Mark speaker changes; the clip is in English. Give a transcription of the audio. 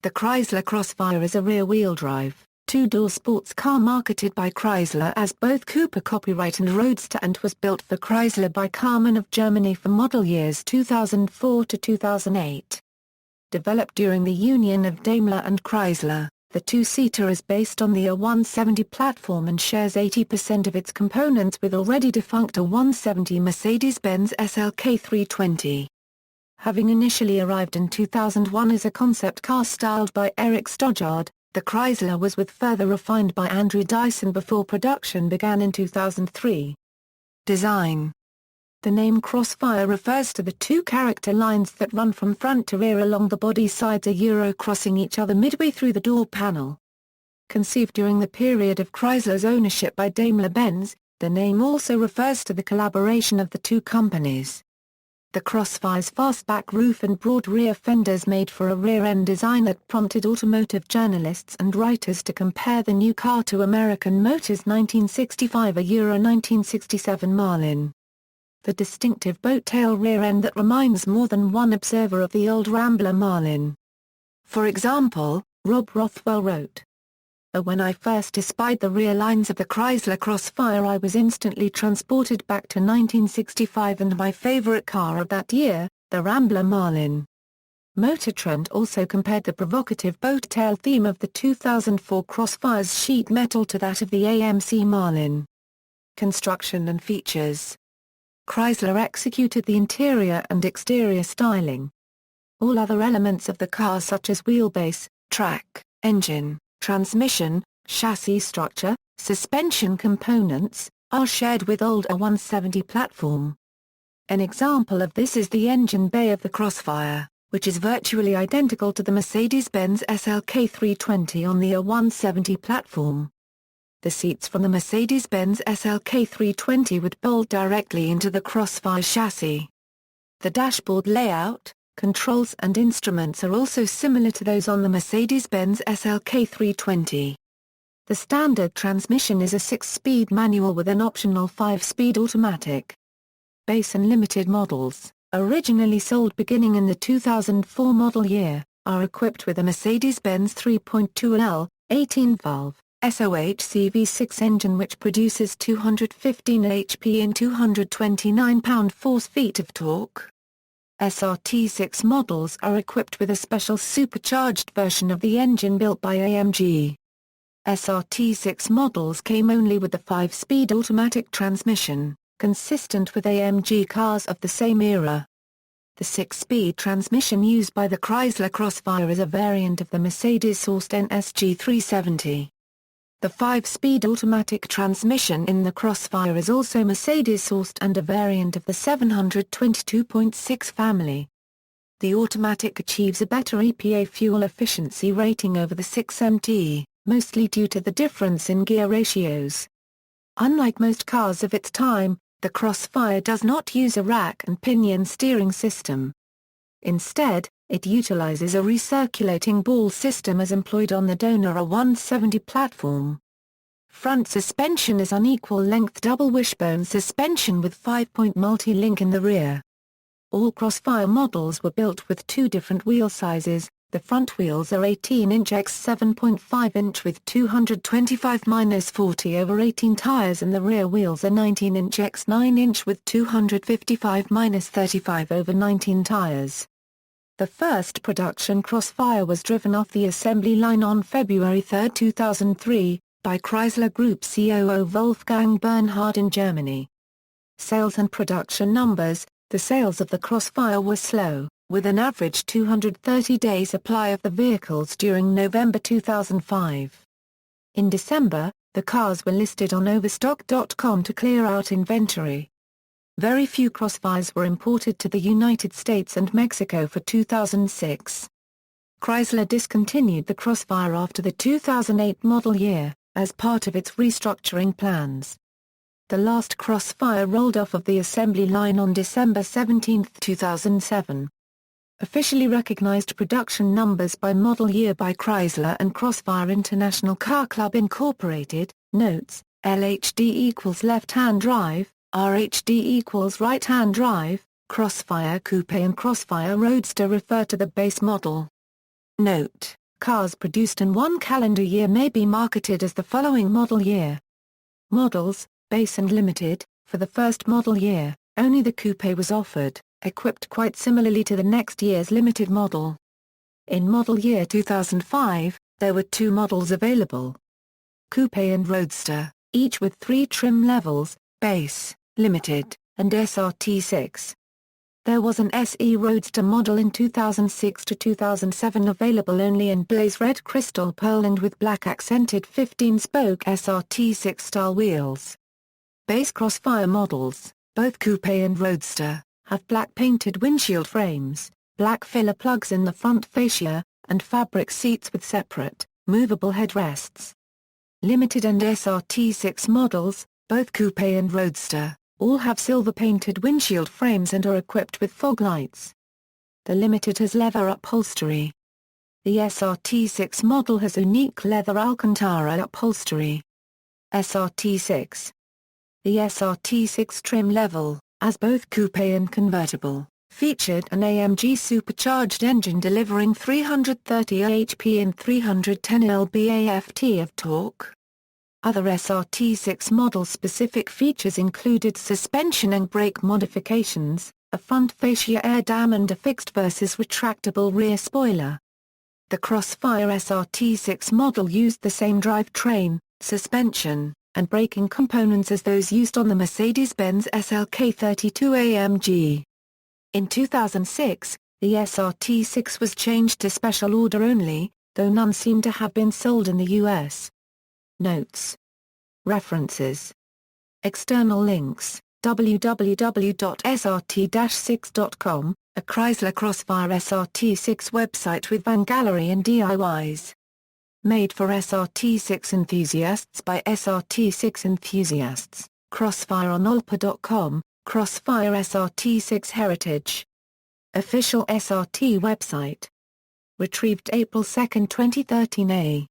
Speaker 1: The Chrysler Crossfire is a rear-wheel drive, two-door sports car marketed by Chrysler as both Cooper copyright and roadster, and was built for Chrysler by Karmann of Germany for model years 2004 to 2008. Developed during the union of Daimler and Chrysler, the two-seater is based on the R170 platform and shares 80% of its components with already defunct R170 Mercedes-Benz SLK320. Having initially arrived in 2001 as a concept car styled by Eric Stoddard, the Chrysler was further refined by Andrew Dyson before production began in 2003. Design. The name Crossfire refers to the two character lines that run from front to rear along the body sides crossing each other midway through the door panel. Conceived during the period of Chrysler's ownership by Daimler-Benz, the name also refers to the collaboration of the two companies. The Crossfire's fastback roof and broad rear fenders made for a rear-end design that prompted automotive journalists and writers to compare the new car to American Motors' 1965 1967 Marlin. The distinctive boat-tail rear end that reminds more than one observer of the old Rambler Marlin. For example, Rob Rothwell wrote, "When I first espied the rear lines of the Chrysler Crossfire, I was instantly transported back to 1965 and my favorite car of that year, the Rambler Marlin." Motor Trend also compared the provocative boat-tail theme of the 2004 Crossfire's sheet metal to that of the AMC Marlin. Construction and features. Chrysler executed the interior and exterior styling. All other elements of the car such as wheelbase, track, engine, transmission, chassis structure, suspension components, are shared with old R170 platform. An example of this is the engine bay of the Crossfire, which is virtually identical to the Mercedes-Benz SLK320 on the R170 platform. The seats from the Mercedes-Benz SLK320 would bolt directly into the Crossfire chassis. The dashboard layout, controls and instruments are also similar to those on the Mercedes-Benz SLK320. The standard transmission is a 6-speed manual with an optional 5-speed automatic. Base and limited models, originally sold beginning in the 2004 model year, are equipped with a Mercedes-Benz 3.2L, 18-valve, SOHC V6 engine which produces 215 HP and 229 pound-force-feet of torque. SRT6 models are equipped with a special supercharged version of the engine built by AMG. SRT6 models came only with the 5-speed automatic transmission, consistent with AMG cars of the same era. The 6-speed transmission used by the Chrysler Crossfire is a variant of the Mercedes-sourced NSG370. The 5-speed automatic transmission in the Crossfire is also Mercedes-sourced and a variant of the 722.6 family. The automatic achieves a better EPA fuel efficiency rating over the 6MT, mostly due to the difference in gear ratios. Unlike most cars of its time, the Crossfire does not use a rack and pinion steering system. Instead, it utilizes a recirculating ball system as employed on the donor R170 platform. Front suspension is unequal-length double wishbone suspension with 5-point multi-link in the rear. All Crossfire models were built with two different wheel sizes. The front wheels are 18-inch x 7.5-inch with 225-40/18 tires, and the rear wheels are 19-inch x 9-inch with 255-35/19 tires. The first production Crossfire was driven off the assembly line on February 3, 2003, by Chrysler Group COO Wolfgang Bernhard in Germany. Sales and production numbers. The sales of the Crossfire were slow, with an average 230-day supply of the vehicles during November 2005. In December, the cars were listed on Overstock.com to clear out inventory. Very few Crossfires were imported to the United States and Mexico for 2006. Chrysler discontinued the Crossfire after the 2008 model year, as part of its restructuring plans. The last Crossfire rolled off of the assembly line on December 17, 2007. Officially recognized production numbers by model year by Chrysler and Crossfire International Car Club Incorporated, notes, LHD equals left-hand drive, RHD equals right-hand drive, Crossfire Coupe and Crossfire Roadster refer to the base model. Note, Cars produced in one calendar year may be marketed as the following model year. Models, Base and Limited. For the first model year, only the coupé was offered, equipped quite similarly to the next year's limited model. In model year 2005, there were two models available. Coupé and Roadster, each with 3 trim levels, Base, Limited, and SRT6. There was an SE Roadster model in 2006 to 2007 available only in blaze red crystal pearl and with black accented 15-spoke SRT6 style wheels. Base Crossfire models, both Coupé and Roadster, have black painted windshield frames, black filler plugs in the front fascia, and fabric seats with separate, movable headrests. Limited and SRT6 models, both Coupé and Roadster, all have silver-painted windshield frames and are equipped with fog lights. The Limited has leather upholstery. The SRT6 model has unique leather Alcantara upholstery. SRT6. The SRT6 trim level, as both coupé and convertible, featured an AMG supercharged engine delivering 330 HP and 310 lb-ft of torque. Other SRT6 model-specific features included suspension and brake modifications, a front fascia air dam and a fixed versus retractable rear spoiler. The Crossfire SRT6 model used the same drivetrain, suspension, and braking components as those used on the Mercedes-Benz SLK320 AMG. In 2006, the SRT6 was changed to special order only, though none seem to have been sold in the US. Notes. References. External links, www.srt-6.com, a Chrysler Crossfire SRT6 website with van gallery and DIYs. Made for SRT6 enthusiasts by SRT6 enthusiasts, Crossfire on Olpa.com, Crossfire SRT6 Heritage. Official SRT website. Retrieved April 2, 2013 A.